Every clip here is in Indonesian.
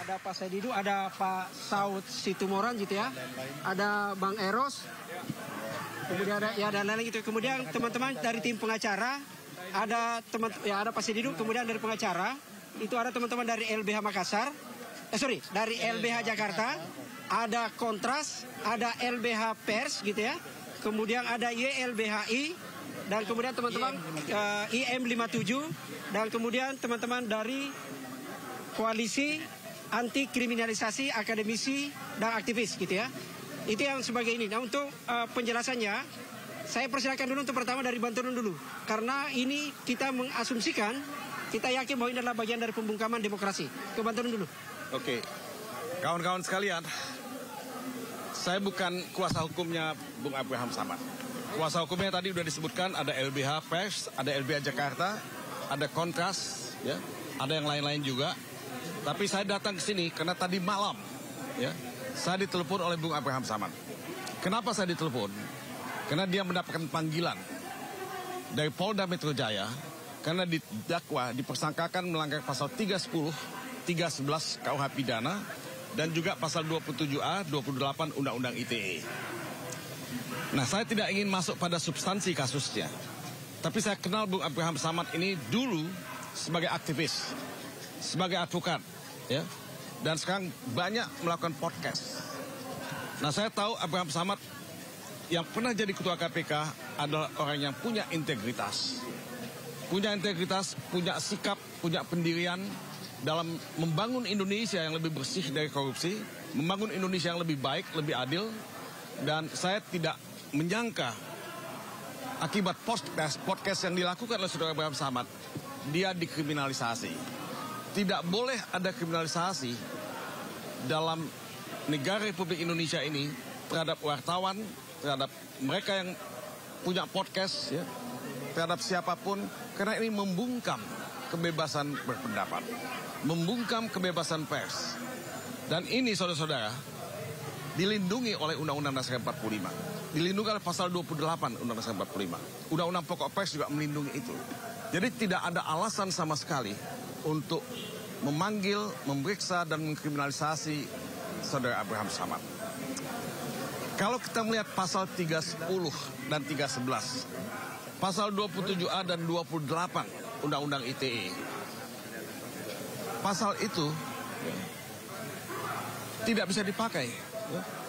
Ada Pak Sedidu, ada Pak Saud Situmoran gitu ya. Ada Bang Eros. Kemudian ada ya dan lain-lain gitu. Kemudian teman-teman dari tim pengacara, ada ada Pak Sedidu, kemudian dari pengacara itu ada teman-teman dari LBH Makassar. Dari LBH Jakarta, ada Kontras, ada LBH Pers gitu ya. Kemudian ada YLBHI dan kemudian teman-teman IM57 dan kemudian teman-teman dari Koalisi Anti Kriminalisasi Akademisi dan Aktivis gitu ya. Itu yang sebagai ini. Nah untuk penjelasannya, saya persilakan dulu untuk pertama dari Banturun dulu. Karena ini kita mengasumsikan, kita yakin bahwa ini adalah bagian dari pembungkaman demokrasi. Ke Banturun dulu. Oke, kawan-kawan sekalian, saya bukan kuasa hukumnya Bung Abraham Samad. Kuasa hukumnya tadi sudah disebutkan, ada LBH Pers, ada LBH Jakarta, ada Kontras, ya, ada yang lain-lain juga. Tapi saya datang ke sini karena tadi malam, ya, saya ditelepon oleh Bung Abraham Samad. Kenapa saya ditelepon? Karena dia mendapatkan panggilan dari Polda Metro Jaya karena didakwa, dipersangkakan melanggar pasal 310, 311 KUH Pidana dan juga pasal 27A, 28 Undang-Undang ITE. Nah, saya tidak ingin masuk pada substansi kasusnya. Tapi saya kenal Bung Abraham Samad ini dulu sebagai aktivis, sebagai advokat, ya. Dan sekarang banyak melakukan podcast. Nah, saya tahu Abraham Samad yang pernah jadi ketua KPK adalah orang yang punya integritas. Punya integritas, punya sikap, punya pendirian dalam membangun Indonesia yang lebih bersih dari korupsi, membangun Indonesia yang lebih baik, lebih adil. Dan saya tidak menyangka akibat podcast yang dilakukan oleh saudara Abraham Samad, dia dikriminalisasi. Tidak boleh ada kriminalisasi dalam negara Republik Indonesia ini terhadap wartawan, terhadap mereka yang punya podcast, ya, terhadap siapapun, karena ini membungkam kebebasan berpendapat, membungkam kebebasan pers. Dan ini saudara-saudara dilindungi oleh Undang-Undang Dasar 45, dilindungi oleh pasal 28 Undang-Undang Dasar 45. Undang-Undang Pokok Pers juga melindungi itu. Jadi tidak ada alasan sama sekali untuk memanggil, memeriksa, dan mengkriminalisasi saudara Abraham Samad. Kalau kita melihat pasal 310 dan 311, pasal 27A dan 28 Undang-Undang ITE, pasal itu tidak bisa dipakai.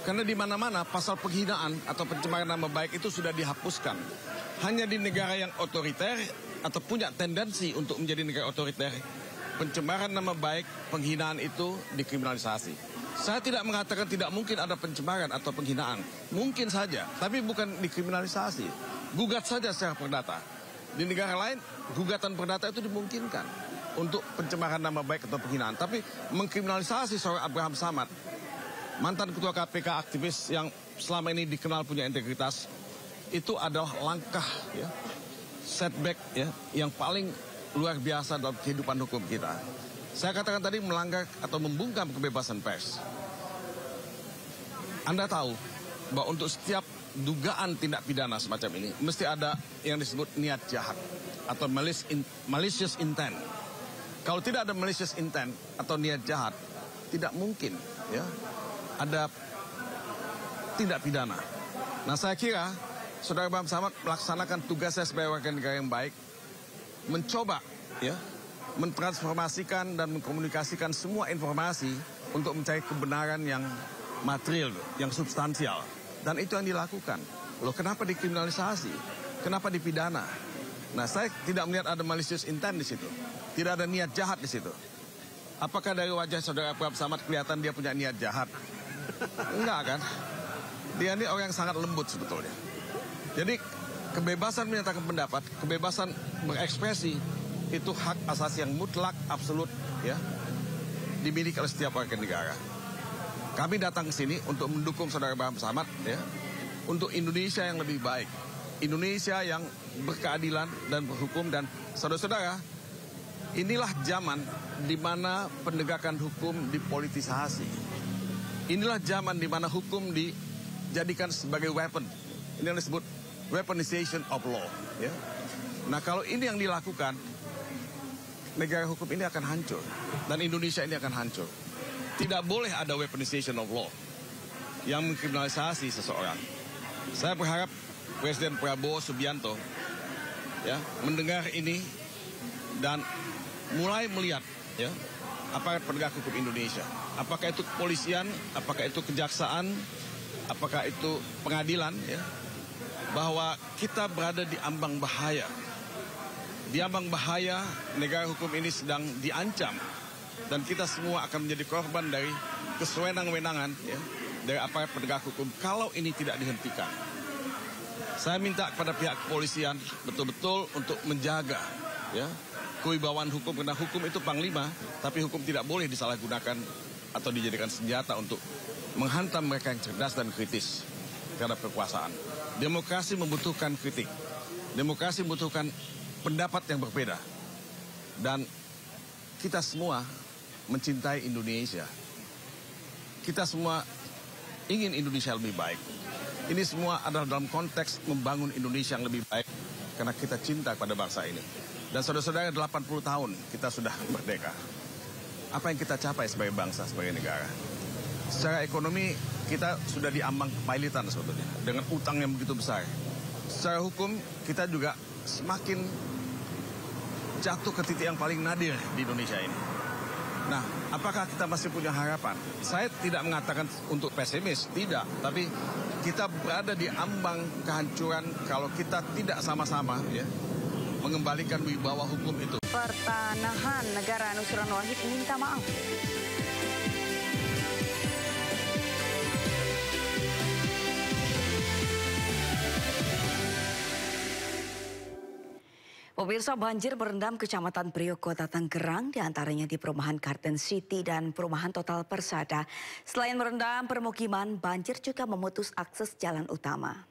Karena di mana-mana pasal penghinaan atau pencemaran nama baik itu sudah dihapuskan. Hanya di negara yang otoriter atau punya tendensi untuk menjadi negara otoriter, pencemaran nama baik, penghinaan itu dikriminalisasi. Saya tidak mengatakan tidak mungkin ada pencemaran atau penghinaan. Mungkin saja, tapi bukan dikriminalisasi. Gugat saja secara perdata. Di negara lain, gugatan perdata itu dimungkinkan untuk pencemaran nama baik atau penghinaan. Tapi mengkriminalisasi seorang Abraham Samad, mantan ketua KPK aktivis yang selama ini dikenal punya integritas, itu adalah langkah, ya, setback, ya, yang paling luar biasa dalam kehidupan hukum kita. Saya katakan tadi melanggar atau membungkam kebebasan pers. Anda tahu bahwa untuk setiap dugaan tindak pidana semacam ini mesti ada yang disebut niat jahat atau malicious intent. Kalau tidak ada malicious intent atau niat jahat, tidak mungkin, ya, ada tindak pidana. Nah, saya kira saudara Abraham Samad melaksanakan tugasnya sebagai warga negara yang baik, mencoba, ya, mentransformasikan dan mengkomunikasikan semua informasi untuk mencari kebenaran yang material, yang substansial. Dan itu yang dilakukan. Loh, kenapa dikriminalisasi? Kenapa dipidana? Nah, saya tidak melihat ada malicious intent di situ. Tidak ada niat jahat di situ. Apakah dari wajah saudara Abraham Samad kelihatan dia punya niat jahat? Enggak kan? Dia ini orang yang sangat lembut sebetulnya. Jadi kebebasan menyatakan pendapat, kebebasan berekspresi itu hak asasi yang mutlak, absolut, ya, dimiliki oleh setiap warga negara. Kami datang ke sini untuk mendukung saudara Abraham Samad, ya, untuk Indonesia yang lebih baik, Indonesia yang berkeadilan dan berhukum. Dan saudara-saudara, inilah zaman di mana penegakan hukum dipolitisasi. Inilah zaman di mana hukum dijadikan sebagai weapon. Ini yang disebut weaponization of law, ya. Nah, kalau ini yang dilakukan, negara hukum ini akan hancur dan Indonesia ini akan hancur. Tidak boleh ada weaponization of law yang mengkriminalisasi seseorang. Saya berharap Presiden Prabowo Subianto ya mendengar ini dan mulai melihat ya aparat penegak hukum Indonesia. Apakah itu kepolisian, apakah itu kejaksaan, apakah itu pengadilan ya, bahwa kita berada di ambang bahaya. Di ambang bahaya negara hukum ini sedang diancam dan kita semua akan menjadi korban dari kesewenang-wenangan ya, dari aparat penegak hukum kalau ini tidak dihentikan. Saya minta kepada pihak kepolisian betul-betul untuk menjaga ya kewibawaan hukum, karena hukum itu panglima, tapi hukum tidak boleh disalahgunakan atau dijadikan senjata untuk menghantam mereka yang cerdas dan kritis terhadap kekuasaan. Demokrasi membutuhkan kritik. Demokrasi membutuhkan pendapat yang berbeda. Dan kita semua mencintai Indonesia. Kita semua ingin Indonesia lebih baik. Ini semua adalah dalam konteks membangun Indonesia yang lebih baik karena kita cinta pada bangsa ini. Dan saudara-saudara, 80 tahun kita sudah merdeka. Apa yang kita capai sebagai bangsa, sebagai negara? Secara ekonomi kita sudah diambang kepailitan sebetulnya dengan utang yang begitu besar. Secara hukum kita juga semakin jatuh ke titik yang paling nadir di Indonesia ini. Nah, apakah kita masih punya harapan? Saya tidak mengatakan untuk pesimis, tidak. Tapi kita berada di ambang kehancuran kalau kita tidak sama-sama ya mengembalikan wibawa hukum itu. Pertanahan Negara Nusron Wahid minta maaf. Pemirsa, banjir merendam Kecamatan Priok, Kota Tangerang, diantaranya di perumahan Garden City dan perumahan Total Persada. Selain merendam permukiman, banjir juga memutus akses jalan utama.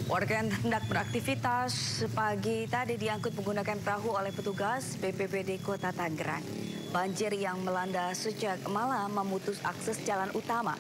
Warga yang hendak beraktivitas pagi tadi diangkut menggunakan perahu oleh petugas BPBD Kota Tangerang. Banjir yang melanda sejak malam memutus akses jalan utama.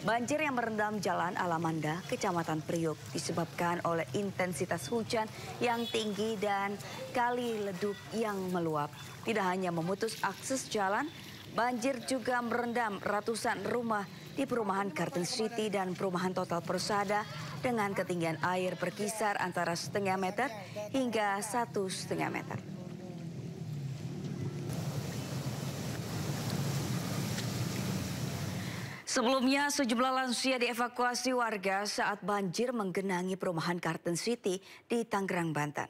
Banjir yang merendam Jalan Alamanda, Kecamatan Priok, disebabkan oleh intensitas hujan yang tinggi dan kali leduk yang meluap. Tidak hanya memutus akses jalan, banjir juga merendam ratusan rumah di perumahan Garden City dan perumahan Total Persada dengan ketinggian air berkisar antara setengah meter hingga 1,5 meter. Sebelumnya, sejumlah lansia dievakuasi warga saat banjir menggenangi perumahan Garden City di Tangerang, Banten.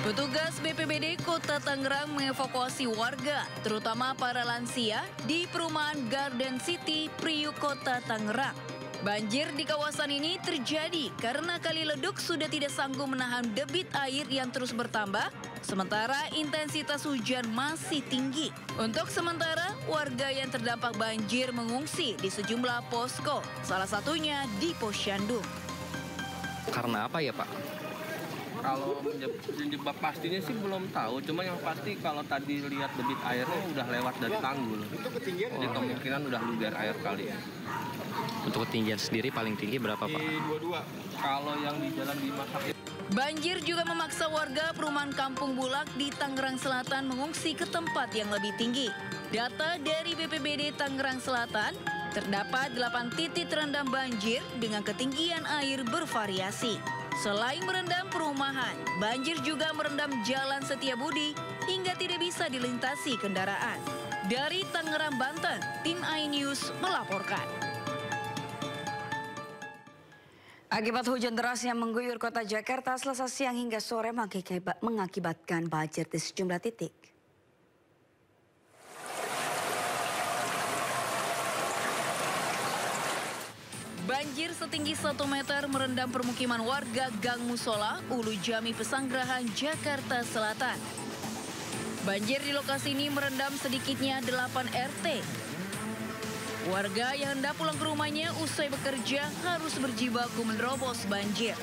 Petugas BPBD Kota Tangerang mengevakuasi warga, terutama para lansia, di perumahan Garden City, Priok, Kota Tangerang. Banjir di kawasan ini terjadi karena kali leduk sudah tidak sanggup menahan debit air yang terus bertambah, sementara intensitas hujan masih tinggi. Untuk sementara, warga yang terdampak banjir mengungsi di sejumlah posko, salah satunya di Posyandu. Karena apa ya, Pak? Kalau penyebab pastinya sih belum tahu, cuma yang pasti kalau tadi lihat debit airnya udah lewat dari tanggul. Itu ketinggian? Jadi kemungkinan udah luber air kali ya. Untuk ketinggian sendiri paling tinggi berapa, Pak? Di 22. Kalau yang di Jalan Dimasak. Banjir juga memaksa warga perumahan Kampung Bulak di Tangerang Selatan mengungsi ke tempat yang lebih tinggi. Data dari BPBD Tangerang Selatan, terdapat 8 titik terendam banjir dengan ketinggian air bervariasi. Selain merendam perumahan, banjir juga merendam Jalan Setiabudi hingga tidak bisa dilintasi kendaraan. Dari Tangerang, Banten, tim iNews melaporkan. Akibat hujan deras yang mengguyur kota Jakarta Selasa siang hingga sore mengakibatkan banjir di sejumlah titik. Banjir setinggi 1 meter merendam permukiman warga Gang Musola, Ulu Jami, Pesanggerahan, Jakarta Selatan. Banjir di lokasi ini merendam sedikitnya 8 RT. Warga yang hendak pulang ke rumahnya usai bekerja harus berjibaku menerobos banjir.